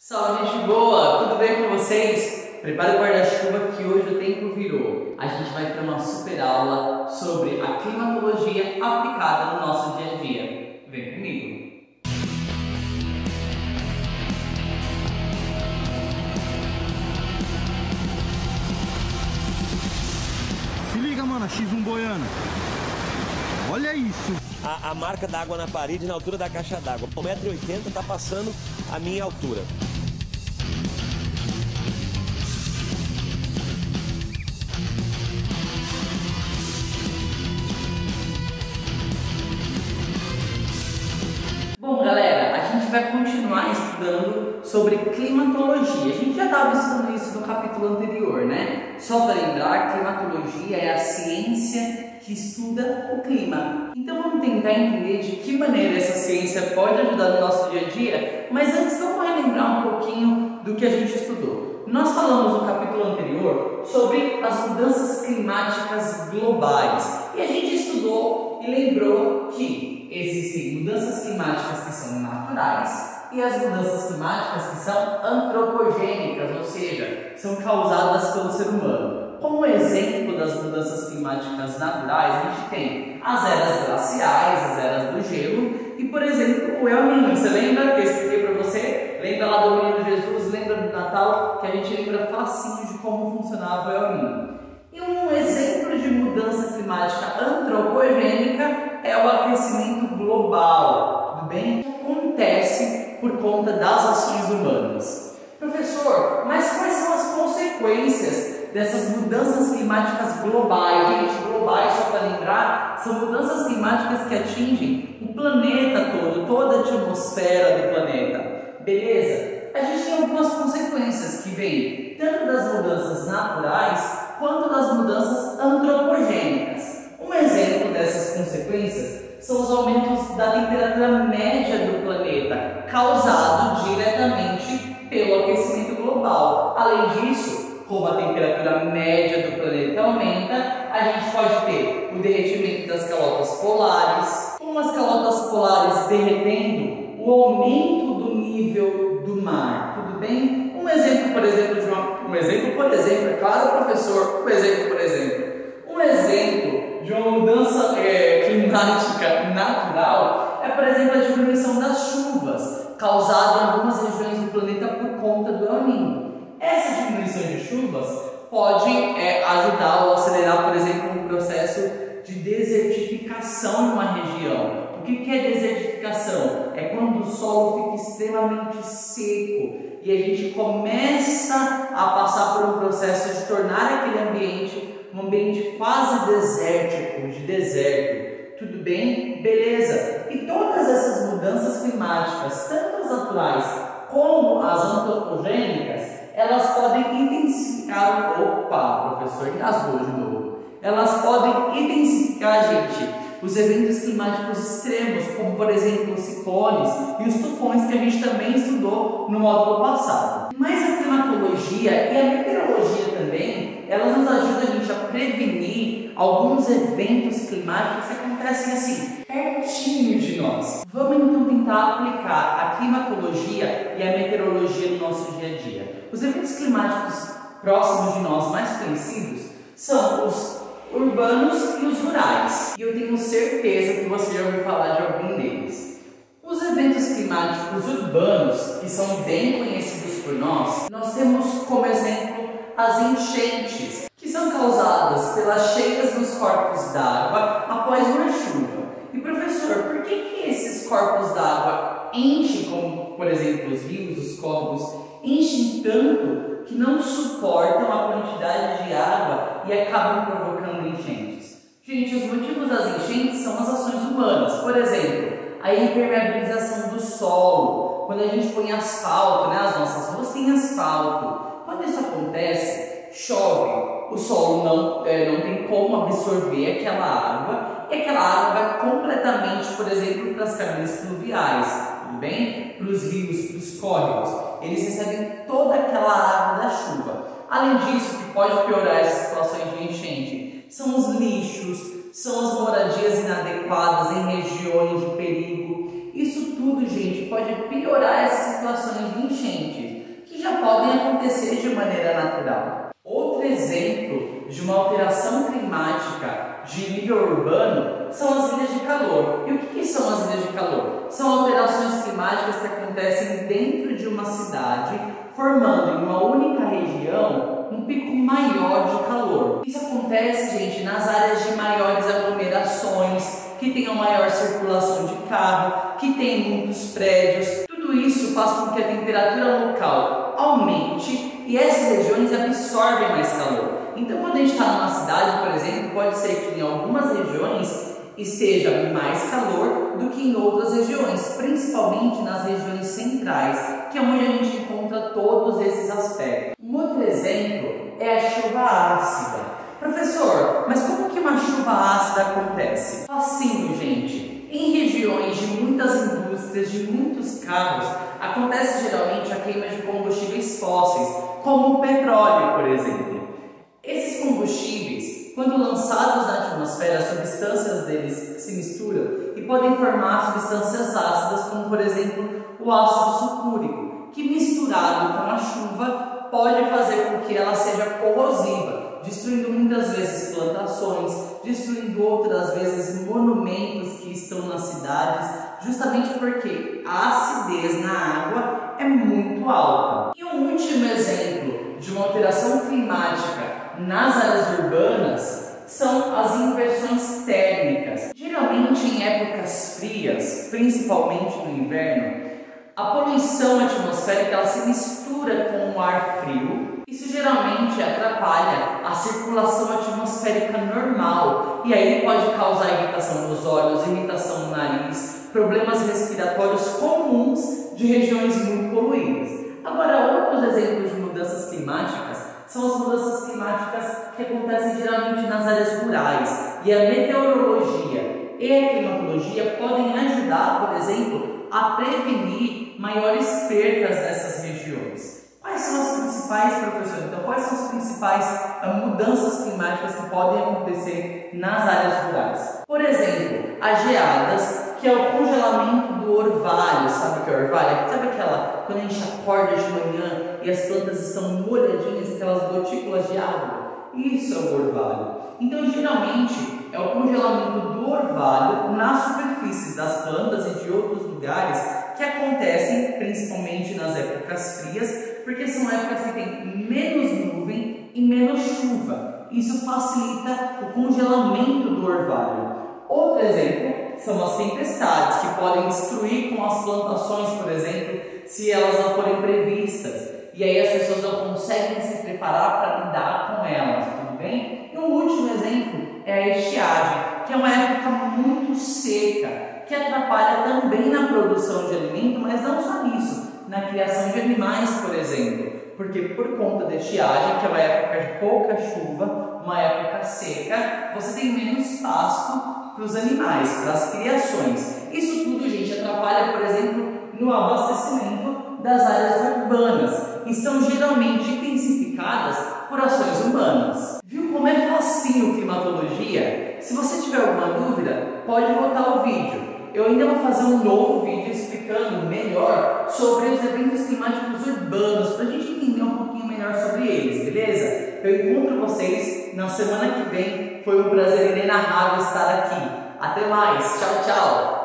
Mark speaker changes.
Speaker 1: Salve, gente boa! Tudo bem com vocês? Prepare o guarda-chuva que hoje o tempo virou. A gente vai ter uma super aula sobre a climatologia aplicada no nosso dia a dia. Vem comigo!
Speaker 2: Se liga, mano, a X1 boiana. Olha isso.
Speaker 3: A marca d'água na parede na altura da caixa d'água. 1,80 m tá passando a minha altura.
Speaker 1: Bom, galera, a gente vai continuar estudando sobre climatologia. A gente já estava estudando isso no capítulo anterior, né? Só para lembrar, climatologia é a ciência que estuda o clima. Então vamos tentar entender de que maneira essa ciência pode ajudar no nosso dia a dia, mas antes vamos relembrar um pouquinho do que a gente estudou. Nós falamos no capítulo anterior sobre as mudanças climáticas globais e a gente estudou e lembrou que existem mudanças climáticas que são naturais e as mudanças climáticas que são antropogênicas, ou seja, são causadas pelo ser humano. Como exemplo das mudanças climáticas naturais, a gente tem as eras glaciais, as eras do gelo e, por exemplo, o El Niño. Você lembra que eu expliquei para você? Lembra lá do Menino Jesus, lembra do Natal, que a gente lembra facinho de como funcionava o El Niño. E um exemplo de mudança climática antropogênica é o aquecimento global, tudo bem? Que acontece por conta das ações humanas. Professor, mas quais são as consequências dessas mudanças climáticas globais? Gente, globais, só para lembrar, são mudanças climáticas que atingem o planeta todo, toda a atmosfera do planeta. Beleza? A gente tem algumas consequências que vêm tanto das mudanças naturais quanto das mudanças antropogênicas. Um exemplo dessas consequências são os aumentos da temperatura média do planeta, causado diretamente pelo aquecimento global. Além disso, como a temperatura média do planeta aumenta, a gente pode ter o derretimento das calotas polares, com as calotas polares derretendo, o aumento do nível do mar, tudo bem? Um exemplo, por exemplo, é claro, professor, um exemplo de uma mudança climática natural é, por exemplo, a diminuição das chuvas, causada em algumas regiões do planeta por conta do El Niño. Essa diminuição de chuvas pode ajudar ou acelerar, por exemplo, um processo de desertificação em uma região. O que é desertificação? É quando o solo fica extremamente seco e a gente começa a passar por um processo de tornar aquele ambiente um ambiente quase desértico, de deserto. Tudo bem? Beleza. E todas essas mudanças climáticas, tanto as naturais como as antropogênicas, elas podem intensificar... Opa, professor, engasgou de novo. Elas podem intensificar, gente, os eventos climáticos extremos, como, por exemplo, os ciclones e os tufões que a gente também estudou no módulo passado. Mas a climatologia e a meteorologia também, elas nos ajudam a gente a prevenir alguns eventos climáticos que acontecem assim, pertinho de nós. Vamos então tentar aplicar a climatologia e a meteorologia no nosso dia a dia. Os eventos climáticos próximos de nós, mais conhecidos, são os urbanos e os rurais. E eu tenho certeza que você já ouviu falar de algum deles. Os eventos climáticos urbanos, que são bem conhecidos por nós temos como exemplo as enchentes, que são causadas pelas cheias dos corpos d'água após uma chuva. E professor, por que esses corpos d'água enchem, como por exemplo os rios, os córregos, enchem tanto que não suportam a quantidade de água e acabam provocando enchentes? Gente, os motivos das enchentes são as ações humanas. Por exemplo, a impermeabilização do solo. Quando a gente põe asfalto, né? As nossas ruas têm asfalto. Quando isso acontece, chove, o solo não tem como absorver aquela água e aquela água vai completamente, por exemplo, para as caminhas fluviais, tudo bem? Para os rios, para os córregos. Eles recebem toda aquela água da chuva. Além disso, que pode piorar essas situações de enchente, são os lixos, são as moradias inadequadas em regiões de perigo. Isso tudo, gente, pode piorar essas situações de enchente. natural. Outro exemplo de uma alteração climática de nível urbano são as ilhas de calor. E o que são as ilhas de calor? São alterações climáticas que acontecem dentro de uma cidade, formando em uma única região um pico maior de calor. Isso acontece, gente, nas áreas de maiores aglomerações, que tenham maior circulação de carro, que tem muitos prédios. Tudo isso faz com que a temperatura local aumente e essas regiões absorvem mais calor. Então, quando a gente está numa cidade, por exemplo, pode ser que em algumas regiões esteja mais calor do que em outras regiões, principalmente nas regiões centrais, que é onde a gente encontra todos esses aspectos. Um outro exemplo é a chuva ácida. Professor, mas como que uma chuva ácida acontece? Facinho, gente. Em regiões de muitas indústrias, de muitos carros, acontece geralmente a queima de combustíveis fósseis, como o petróleo, por exemplo. Esses combustíveis, quando lançados na atmosfera, as substâncias deles se misturam e podem formar substâncias ácidas, como por exemplo o ácido sulfúrico, que misturado com a chuva pode fazer com que ela seja corrosiva, destruindo muitas vezes plantações, destruindo outras vezes monumentos que estão nas cidades, justamente porque a acidez na água é muito alta. E um último exemplo de uma alteração climática nas áreas urbanas são as inversões térmicas. Geralmente em épocas frias, principalmente no inverno, a poluição atmosférica ela se mistura com o ar frio. Isso geralmente atrapalha a circulação atmosférica normal e aí pode causar irritação nos olhos, irritação no nariz, problemas respiratórios comuns de regiões muito poluídas. Agora, outros exemplos de mudanças climáticas são as mudanças climáticas que acontecem geralmente nas áreas rurais. E a meteorologia e a climatologia podem ajudar, por exemplo, a prevenir maiores perdas nessas regiões. Quais são as principais, professor? Então, quais são as principais mudanças climáticas que podem acontecer nas áreas rurais? Por exemplo, as geadas, que é o congelamento do orvalho. Sabe o que é orvalho? Sabe aquela, quando a gente acorda de manhã e as plantas estão molhadinhas, aquelas gotículas de água? Isso é o orvalho. Então, geralmente, é o congelamento do orvalho nas superfícies das plantas e de outros lugares que acontecem principalmente nas épocas frias, porque são épocas que tem menos nuvem e menos chuva. Isso facilita o congelamento do orvalho. Outro exemplo são as tempestades, que podem destruir com as plantações, por exemplo, se elas não forem previstas. E aí as pessoas não conseguem se preparar para lidar com elas, tudo bem? E um último exemplo é a estiagem, que é uma época muito seca, que atrapalha também na produção de alimento, mas não só nisso, na criação de animais, por exemplo. Porque por conta da estiagem, que é uma época de pouca chuva, uma época seca, você tem menos pasto para os animais, para as criações. Isso tudo, gente, atrapalha, por exemplo, no abastecimento das áreas urbanas e são geralmente intensificadas por ações humanas. Viu como é facinho climatologia? Se você tiver alguma dúvida, pode voltar ao vídeo. Eu ainda vou fazer um novo vídeo explicando melhor sobre os eventos climáticos urbanos, para a gente entender um pouquinho melhor sobre eles, beleza? Eu encontro vocês na semana que vem. Foi um prazer inenarrável estar aqui. Até mais. Tchau, tchau.